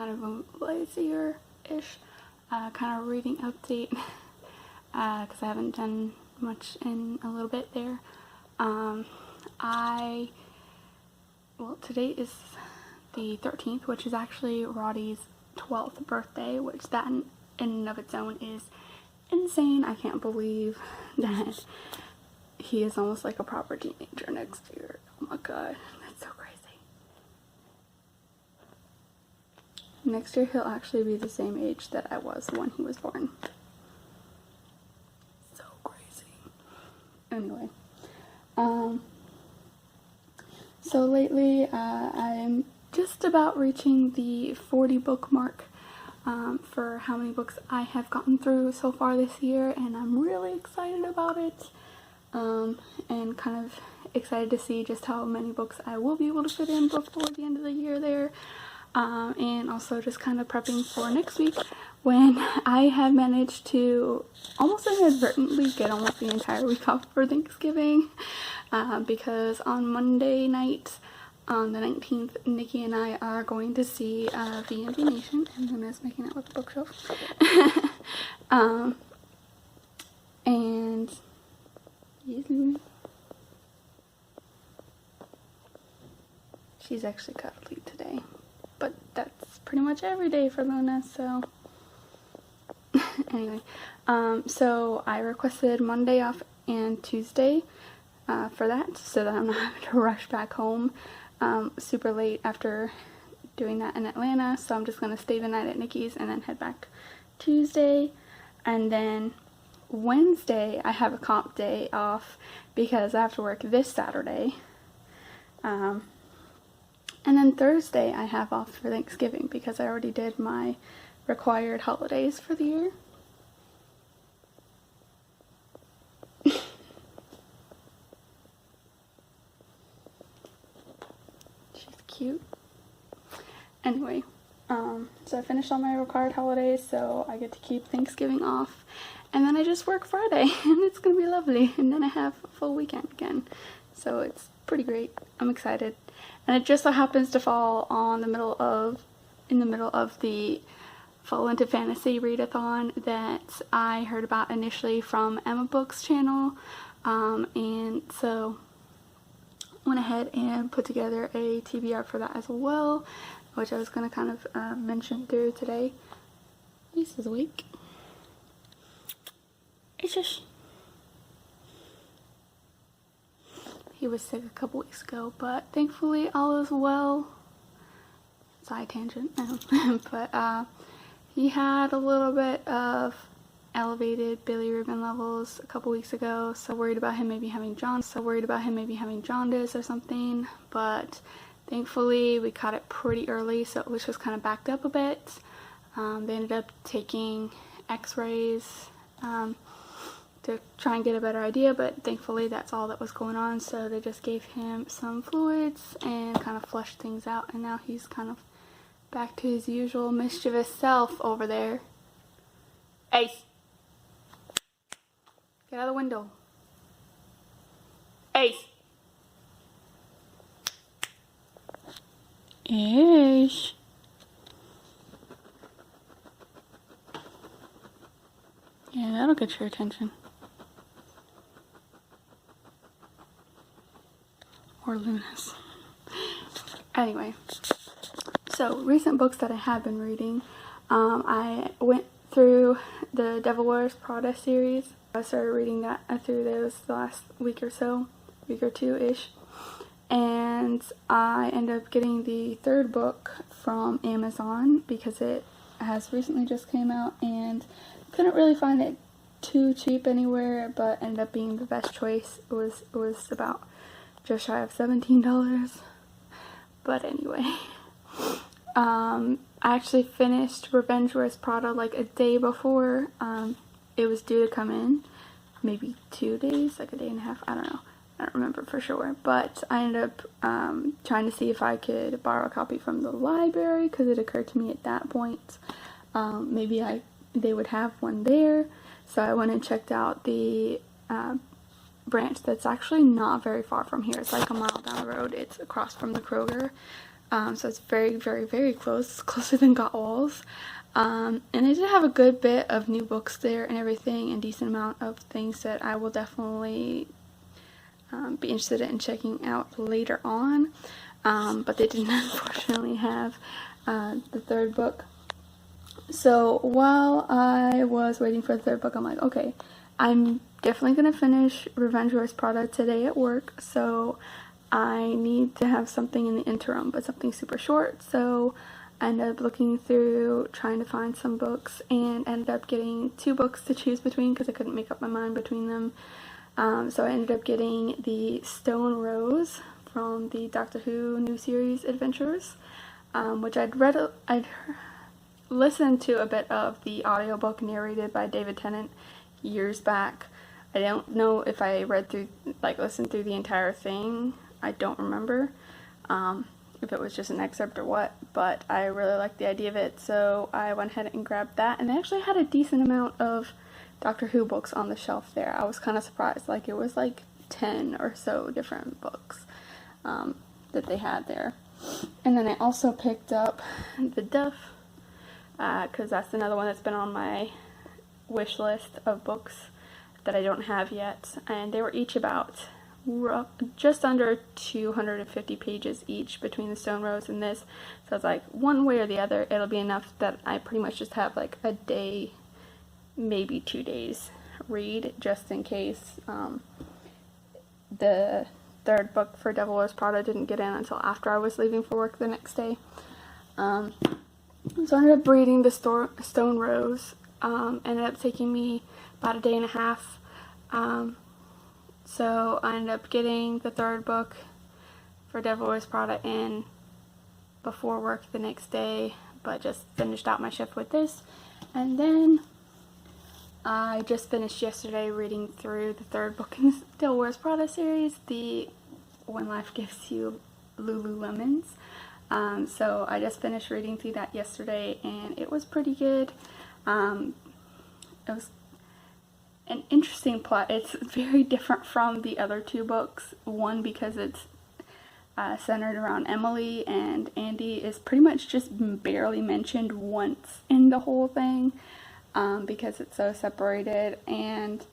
kind of a lazier-ish kind of reading update because I haven't done much in a little bit there. Today is the 13th, which is actually Roddy's 12th birthday, which that in and of its own is insane. I can't believe that he is almost like a proper teenager next year. Oh my god, that's so crazy. Next year he'll actually be the same age that I was when he was born. So crazy. Anyway, so lately I'm just about reaching the 40 book mark for how many books I have gotten through so far this year, and I'm really excited about it, and kind of excited to see just how many books I will be able to fit in before the end of the year there, and also just kind of prepping for next week when I have managed to almost inadvertently get almost the entire week off for Thanksgiving, because on Monday night, on the 19th, Nikki and I are going to see V&B Nation, and Luna's making out with the bookshelf. And yes, Luna. She's actually cuddly today, but that's pretty much every day for Luna, so anyway, so I requested Monday off and Tuesday for that, so that I'm not having to rush back home super late after doing that in Atlanta. So I'm just going to stay the night at Nikki's and then head back Tuesday. And then Wednesday I have a comp day off because I have to work this Saturday. And then Thursday I have off for Thanksgiving because I already did my required holidays for the year. Cute. Anyway, so I finished all my required holidays, so I get to keep Thanksgiving off, and then I just work Friday, and it's gonna be lovely, and then I have a full weekend again, so it's pretty great. I'm excited, and it just so happens to fall on in the middle of the Fall Into Fantasy Readathon that I heard about initially from Emma Book's channel, and so went ahead and put together a TBR for that as well, which I was going to kind of mention through today. This is awake. It's just, he was sick a couple weeks ago, but thankfully all is well. Side tangent. But he had a little bit of elevated bilirubin levels a couple weeks ago, so worried about him maybe having jaundice or something, but thankfully we caught it pretty early, so it was just kind of backed up a bit. They ended up taking x-rays to try and get a better idea, but thankfully that's all that was going on, so they just gave him some fluids and kind of flushed things out, and now he's kind of back to his usual mischievous self over there. Ace! Get out of the window. Ace! Ace! Yeah, that'll get your attention. Or Luna's. Anyway, so recent books that I have been reading, I went through the Devil Wears Prada series. I started reading that through those the last week or two-ish, and I ended up getting the third book from Amazon because it has recently just came out, and couldn't really find it too cheap anywhere, but ended up being the best choice. It was about just shy of $17, but anyway. I actually finished Revenge Wears Prada like a day before it was due to come in. Maybe 2 days, like a day and a half, I don't know. I don't remember for sure, but I ended up trying to see if I could borrow a copy from the library, because it occurred to me at that point maybe they would have one there. So I went and checked out the branch that's actually not very far from here. It's like a mile down the road. It's across from the Kroger. So it's very, very, very close, closer than Got Walls. And they did have a good bit of new books there and everything, and decent amount of things that I will definitely be interested in checking out later on. But they didn't unfortunately have the third book. So while I was waiting for the third book, I'm like, okay, I'm definitely going to finish Revenge Wears Prada today at work, so I need to have something in the interim, but something super short. So I ended up looking through, trying to find some books, and ended up getting 2 books to choose between because I couldn't make up my mind between them. So I ended up getting the Stone Rose from the Doctor Who new series Adventures, which I'd listened to a bit of the audiobook narrated by David Tennant years back. I don't know if I listened through the entire thing. I don't remember if it was just an excerpt or what, but I really liked the idea of it, so I went ahead and grabbed that, and they actually had a decent amount of Doctor Who books on the shelf there. I was kind of surprised, like it was like 10 or so different books that they had there. And then I also picked up The Duff, because that's another one that's been on my wish list of books that I don't have yet, and they were each about just under 250 pages each between the Stone Rose and this, so it's like one way or the other it'll be enough that I pretty much just have like a day, maybe 2 days read, just in case the third book for Devil Wears Prada didn't get in until after I was leaving for work the next day. So I ended up reading the Stone Rose. Ended up taking me about a day and a half. So I ended up getting the third book for Devil Wears Prada in before work the next day, but just finished out my shift with this. And then I just finished yesterday reading through the third book in the Devil Wears Prada series, the When Life Gives You Lululemons. So I just finished reading through that yesterday, and it was pretty good. It was an interesting plot. It's very different from the other 2 books. One, because it's centered around Emily, and Andy is pretty much just barely mentioned once in the whole thing, because it's so separated. And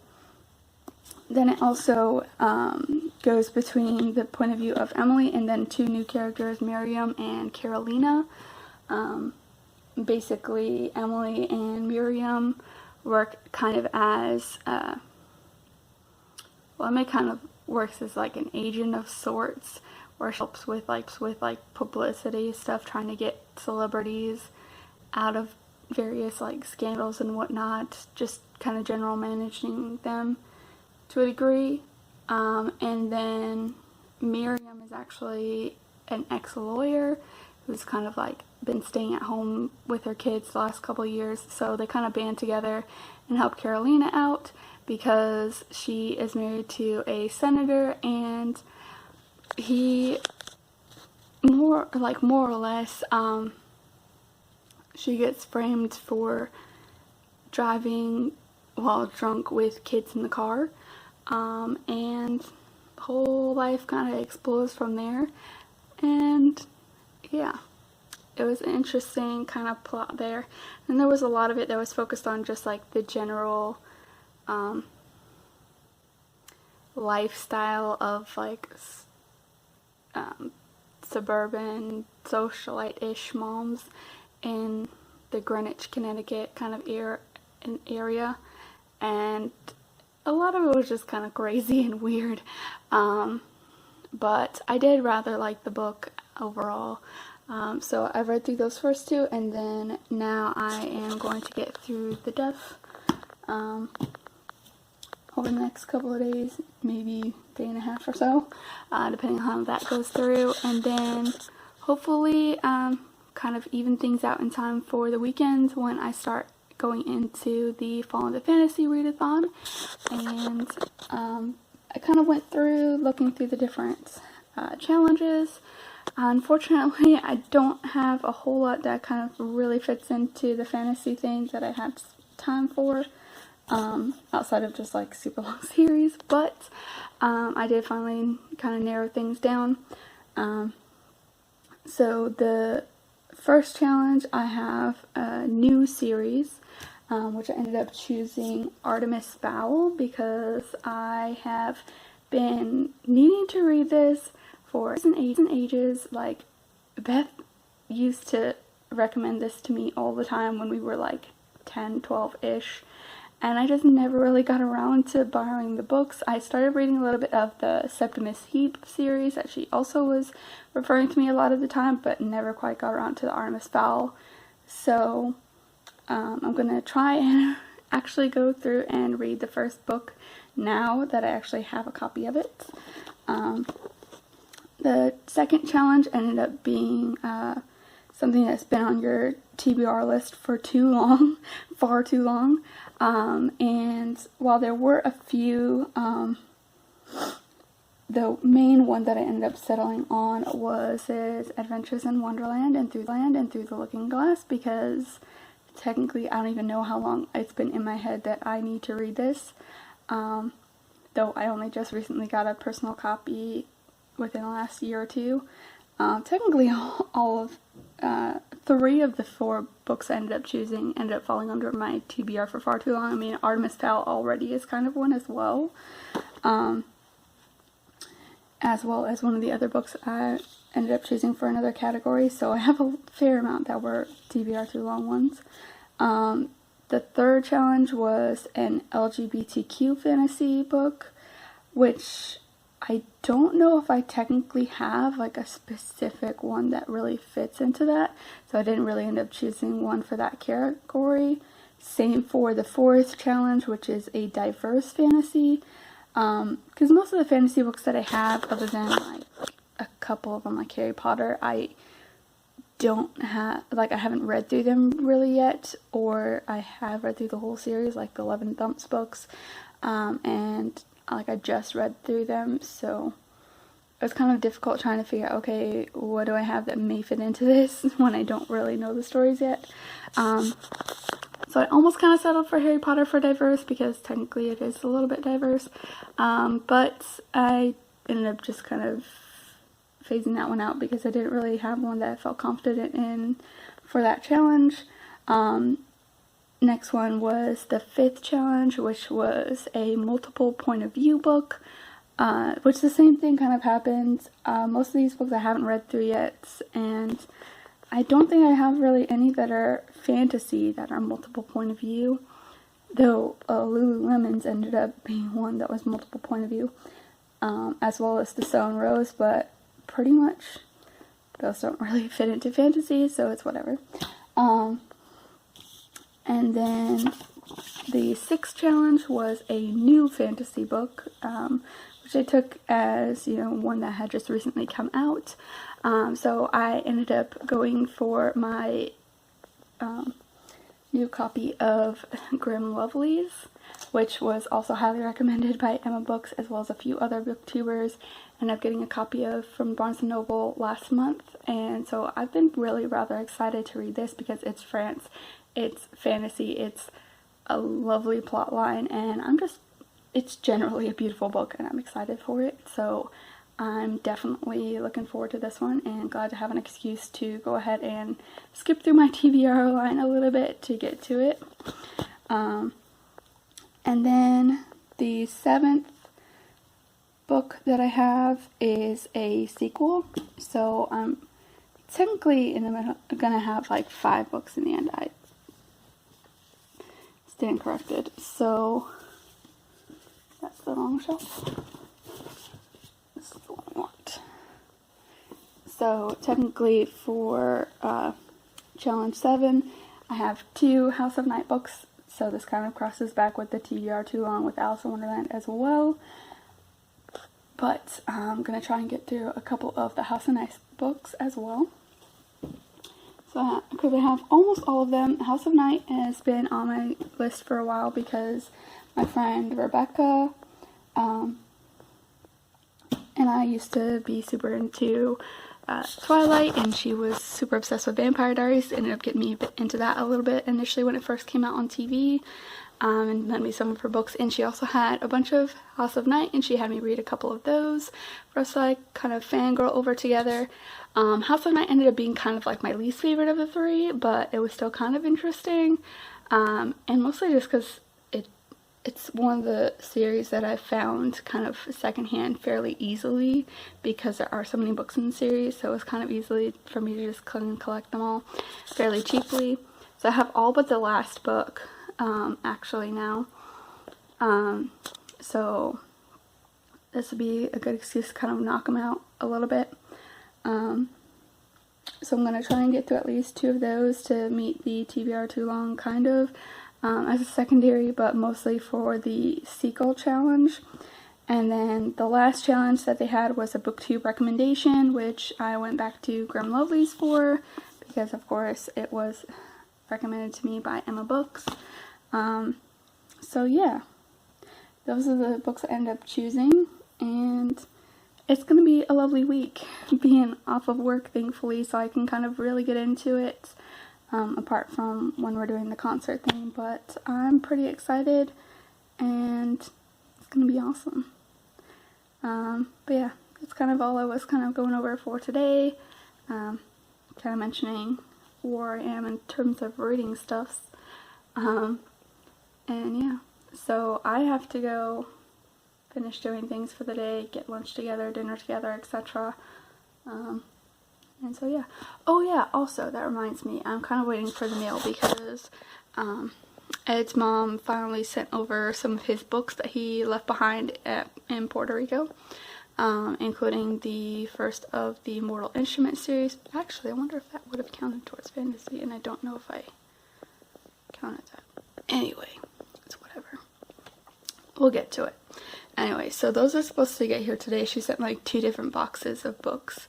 then it also goes between the point of view of Emily and then 2 new characters, Miriam and Carolina. Basically, Emily and Miriam work kind of as, Emily kind of works as like an agent of sorts, where she helps with publicity stuff, trying to get celebrities out of various like scandals and whatnot, just kind of general managing them to a degree. And then Miriam is actually an ex-lawyer who's kind of like been staying at home with her kids the last couple of years, so they kind of band together and help Carolina out because she is married to a senator, and he more or less she gets framed for driving while drunk with kids in the car, and the whole life kind of explodes from there. And yeah, it was an interesting kind of plot there. And there was a lot of it that was focused on just like the general lifestyle of like suburban socialite-ish moms in the Greenwich, Connecticut kind of area. And a lot of it was just kind of crazy and weird. But I did rather like the book overall. So I read through those first 2, and then now I am going to get through The Duff over the next couple of days, maybe day and a half or so, depending on how that goes through, and then hopefully kind of even things out in time for the weekends when I start going into the Fall Into Fantasy Readathon. And I kind of went through looking through the different challenges. Unfortunately, I don't have a whole lot that kind of really fits into the fantasy things that I had time for, outside of just like super long series, but I did finally kind of narrow things down. So the first challenge, I have a new series, which I ended up choosing Artemis Fowl because I have been needing to read this for ages and ages. Like, Beth used to recommend this to me all the time when we were like 10, 12-ish, and I just never really got around to borrowing the books. I started reading a little bit of the Septimus Heap series that she also was referring to me a lot of the time, but never quite got around to the Artemis Fowl. So I'm gonna try and actually go through and read the first book now that I actually have a copy of it. The second challenge ended up being something that's been on your TBR list for too long, far too long. And while there were a few, the main one that I ended up settling on was his Adventures in Wonderland and Through the Looking Glass, because technically I don't even know how long it's been in my head that I need to read this. Though I only just recently got a personal copy within the last year or two. Technically all of 3 of the 4 books I ended up choosing ended up falling under my TBR for far too long. I mean, Artemis Fowl already is kind of one as well. As well as one of the other books I ended up choosing for another category, so I have a fair amount that were TBR too long ones. The third challenge was an LGBTQ fantasy book, which I don't know if I technically have like a specific one that really fits into that, so I didn't really end up choosing one for that category. Same for the fourth challenge, which is a diverse fantasy, because most of the fantasy books that I have, other than like a couple of them like Harry Potter, I don't have, like, I haven't read through them really yet, or I have read through the whole series, like the 11 Thumps books, and like I just read through them, so it was kind of difficult trying to figure out, okay, what do I have that may fit into this when I don't really know the stories yet. So I almost kind of settled for Harry Potter for diverse, because technically it is a little bit diverse, but I ended up just kind of phasing that one out because I didn't really have one that I felt confident in for that challenge. Next one was the fifth challenge, which was a multiple point of view book, which the same thing kind of happened. Most of these books I haven't read through yet, and I don't think I have really any that are fantasy that are multiple point of view, though Lululemon's ended up being one that was multiple point of view, as well as The Sown Rose, but pretty much those don't really fit into fantasy, so it's whatever. And then the sixth challenge was a new fantasy book, which I took as, you know, one that had just recently come out. So I ended up going for my new copy of Grim Lovelies, which was also highly recommended by Emma Books, as well as a few other booktubers. Ended up getting a copy of from Barnes & Noble last month, and so I've been really rather excited to read this because it's France, it's fantasy, it's a lovely plot line, and it's generally a beautiful book, and I'm excited for it. So I'm definitely looking forward to this one, and glad to have an excuse to go ahead and skip through my TBR line a little bit to get to it. And then the seventh book that I have is a sequel, so I'm technically in the middle gonna have like 5 books in the end. I stand corrected. So that's the wrong shelf. This is the one I want. So technically for challenge 7, I have 2 House of Night books, so this kind of crosses back with the TBR too long with Alice in Wonderland as well. But I'm going to try and get through a couple of the House of Night books as well. So because I have almost all of them. House of Night has been on my list for a while because my friend Rebecca and I used to be super into Twilight, and she was super obsessed with Vampire Diaries. Ended up getting me into that a little bit initially when it first came out on TV. and lent me some of her books. And she also had a bunch of House of Night, and she had me read a couple of those for us to like kind of fangirl over together. House of Night ended up being kind of like my least favorite of the three, but it was still kind of interesting, and mostly just because it's one of the series that I found kind of secondhand fairly easily, because there are so many books in the series, so it's kind of easily for me to just collect them all fairly cheaply. So I have all but the last book actually now, so this would be a good excuse to kind of knock them out a little bit. So I'm going to try and get through at least 2 of those to meet the TBR too long kind of as a secondary, but mostly for the sequel challenge. And then the last challenge that they had was a booktube recommendation, which I went back to Grim Lovely's for, because of course it was recommended to me by Emma Books. So yeah, those are the books I ended up choosing, and it's going to be a lovely week being off of work, thankfully, so I can kind of really get into it, apart from when we're doing the concert thing. But I'm pretty excited, and it's going to be awesome. But yeah, that's kind of all I was kind of going over for today, kind of mentioning where I am in terms of reading stuff, and yeah, so I have to go finish doing things for the day, get lunch together, dinner together, etc. And so yeah. Oh yeah, also that reminds me, I'm kind of waiting for the mail because Ed's mom finally sent over some of his books that he left behind in Puerto Rico, including the first of the Mortal Instruments series. Actually, I wonder if that would have counted towards fantasy, and I don't know if I counted that. Anyway, it's whatever. We'll get to it. Anyway, so those are supposed to get here today. She sent like 2 different boxes of books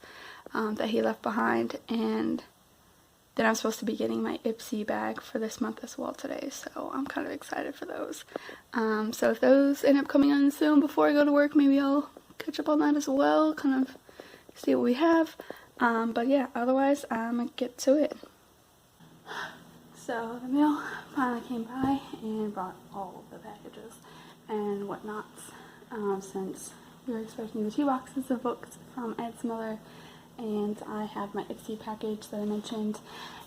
that he left behind, and then I'm supposed to be getting my Ipsy bag for this month as well today, so I'm kind of excited for those. So if those end up coming on soon before I go to work, maybe I'll catch up on that as well, kind of see what we have. But yeah, otherwise I'm gonna get to it. So the mail finally came by and brought all of the packages and whatnot, since we were expecting the 2 boxes of books from Ed's mother, and I have my Ipsy package that I mentioned,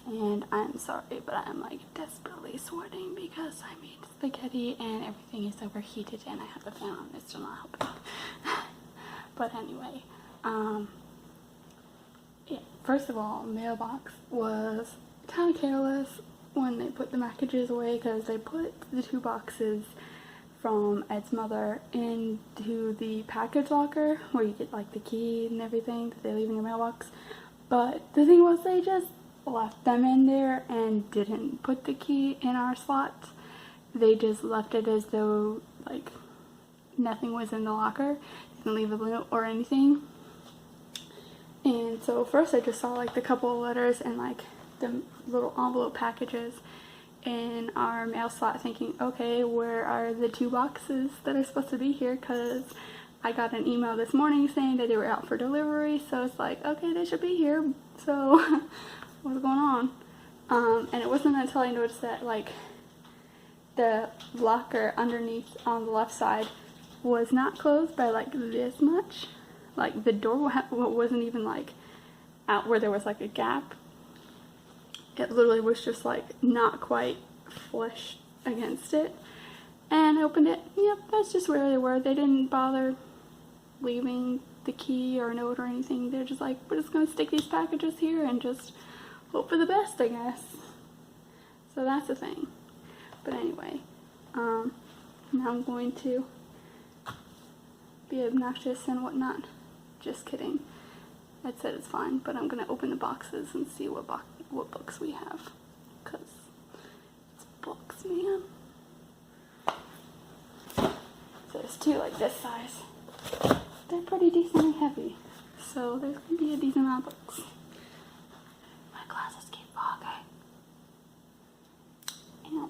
and I'm sorry, but I'm like desperately sorting because I made spaghetti and everything is overheated and I have the fan on, it's still not helping. But anyway, yeah, first of all, mailbox was kind of careless when they put the packages away, because they put the 2 boxes from Ed's mother into the package locker where you get like the key and everything that they leave in your mailbox. But the thing was, they just left them in there and didn't put the key in our slot. They just left it as though like nothing was in the locker. They didn't leave a note or anything. And so first I just saw like the couple of letters and like the little envelope packages in our mail slot, thinking, okay, where are the 2 boxes that are supposed to be here? Because I got an email this morning saying that they were out for delivery, so it's like, okay, they should be here, so what's going on? And it wasn't until I noticed that like the locker underneath on the left side was not closed by like this much, like the door wasn't even like out where there was like a gap. It literally was just like not quite flush against it. And I opened it. Yep, that's just where they were. They didn't bother leaving the key or a note or anything. They're just like, we're just going to stick these packages here and just hope for the best, I guess. So that's the thing. But anyway, now I'm going to be obnoxious and whatnot. Just kidding. I said it's fine, but I'm going to open the boxes and see what books we have, because it's books, man. So there's 2 like this size. They're pretty decently heavy, so there's going to be a decent amount of books. My glasses keep fogging. Ow.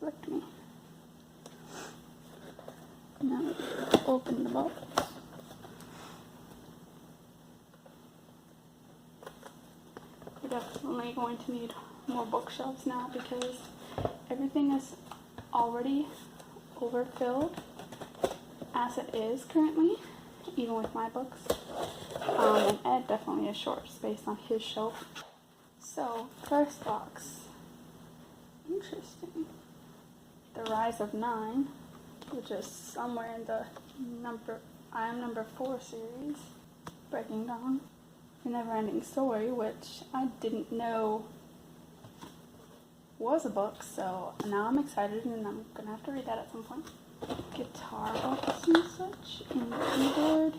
Flicked me. Now open the box. We're definitely going to need more bookshelves now, because everything is already overfilled as it is currently, even with my books. And Ed definitely has short space on his shelf. So, first box. Interesting. The Rise of 9, which is somewhere in the I Am Number 4 series. Breaking Dawn. The Never-Ending Story, which I didn't know was a book, so now I'm excited and I'm gonna have to read that at some point. Guitar books and such, and keyboard,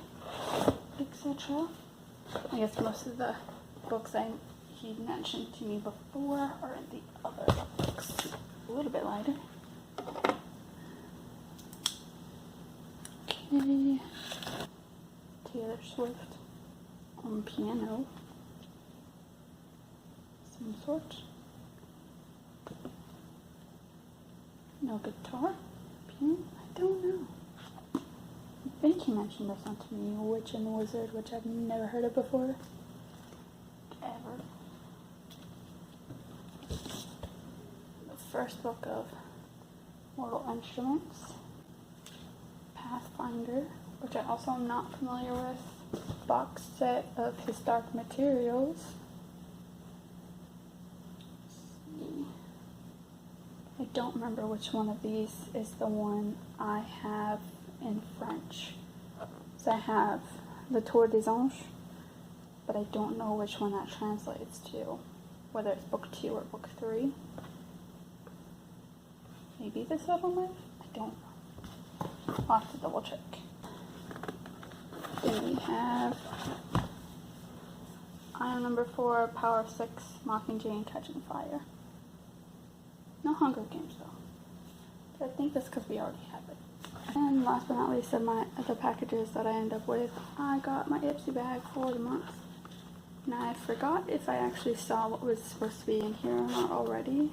etc. I guess most of the books he mentioned to me before are in the other books. A little bit lighter. Okay. Taylor Swift on piano. Some sort. No guitar? Piano? I don't know. I think he mentioned this one to me, Witch and the Wizard, which I've never heard of before. Ever. The first book of Mortal Instruments. Pathfinder, which I also am not familiar with. Box set of His Dark Materials. I don't remember which one of these is the one I have in French. So I have Le Tour des Anges, but I don't know which one that translates to, whether it's book 2 or book 3. Maybe the Subtle Life? I don't know. I'll have to double check. Then we have I Am Number 4, Power of 6, Mockingjay, and Catching Fire. No Hunger Games though. But I think that's because we already have it. And last but not least of the packages that I end up with, I got my Ipsy bag for the month. And I forgot if I actually saw what was supposed to be in here or not already.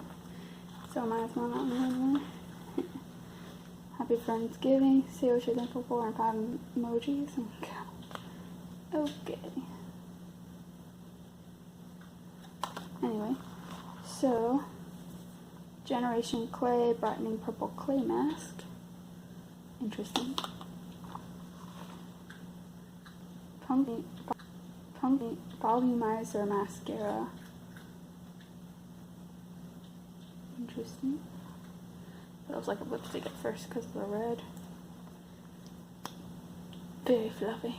So I might as well not know anymore. Happy Friendsgiving, say what you're thankful for, and 5 emojis. Okay. Anyway, so Generation Clay Brightening Purple Clay Mask. Interesting. Volumizer Mascara. Interesting. That was like a lipstick at first because of the red. Very fluffy.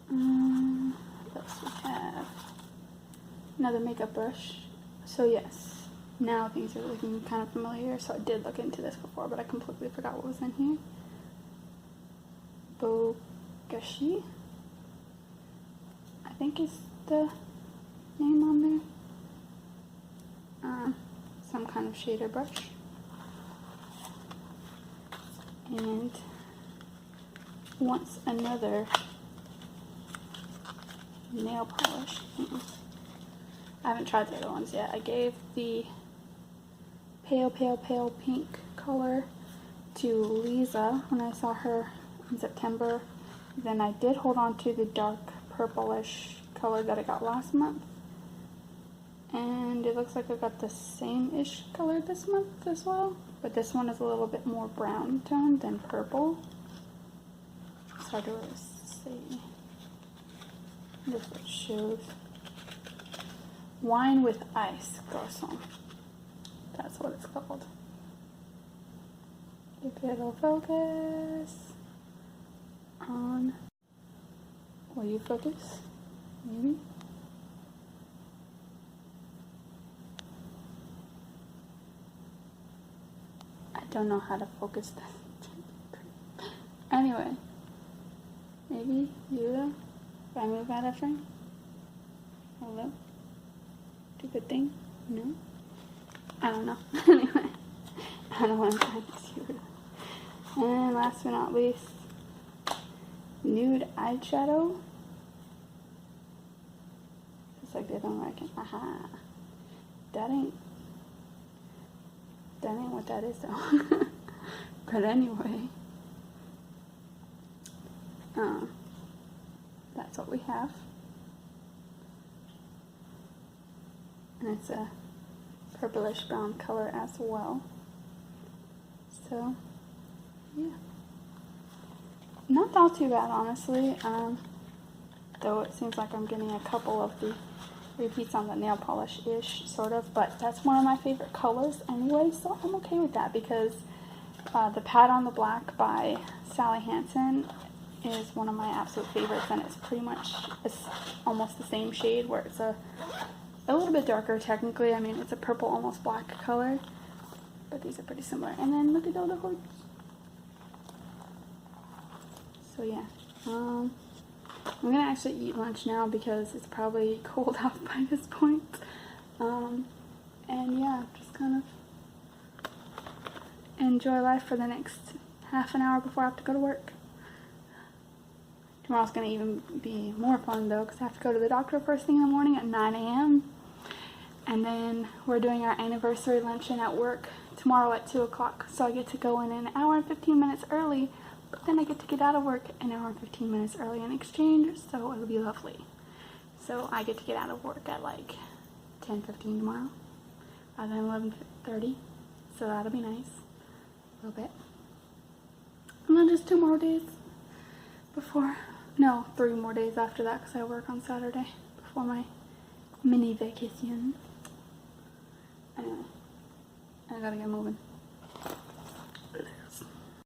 What else we have? Another makeup brush. So yes, now things are looking kind of familiar. So I did look into this before, but I completely forgot what was in here. Bogashi, I think is the name on there. Some kind of shader brush. And once another nail polish. I haven't tried the other ones yet. I gave the pale pink color to Lisa when I saw her in September. Then I did hold on to the dark purplish color that I got last month. And it looks like I got the same-ish color this month as well. But this one is a little bit more brown toned than purple. It's hard to really see. This is what it shows. Wine with Ice Garçon. That's what it's called. If it'll focus on... Will you focus? Maybe? I don't know how to focus this. Anyway. Maybe you will. If I move out of frame? Hello? Do the thing? No? I don't know. Anyway. I don't know what I'm trying to do. And last but not least, nude eyeshadow. Just like the other one, I can. Aha. That ain't what that is though. But anyway. That's what we have. and it's a purplish brown color as well. So yeah, not all too bad, honestly, though it seems like I'm getting a couple of the repeats on the nail polish-ish, sort of, but that's one of my favorite colors anyway, so I'm okay with that, because the Pat on the Black by Sally Hansen is one of my absolute favorites, and it's pretty much, it's almost the same shade, where it's a little bit darker technically. I mean, it's a purple, almost black color, but these are pretty similar. And then look at all the hearts. So yeah, I'm gonna actually eat lunch now because it's probably cold out by this point. And yeah, just kind of enjoy life for the next half an hour before I have to go to work. Tomorrow's gonna even be more fun though, because I have to go to the doctor first thing in the morning at 9 a.m. And then we're doing our anniversary luncheon at work tomorrow at 2 o'clock. So I get to go in an hour and 15 minutes early, but then I get to get out of work an hour and 15 minutes early in exchange, so it'll be lovely. So I get to get out of work at like 10:15 tomorrow, rather than 11:30. So that'll be nice, a little bit. And then just 2 more days before, no, 3 more days after that, because I work on Saturday before my mini vacation. Anyway, I gotta get moving.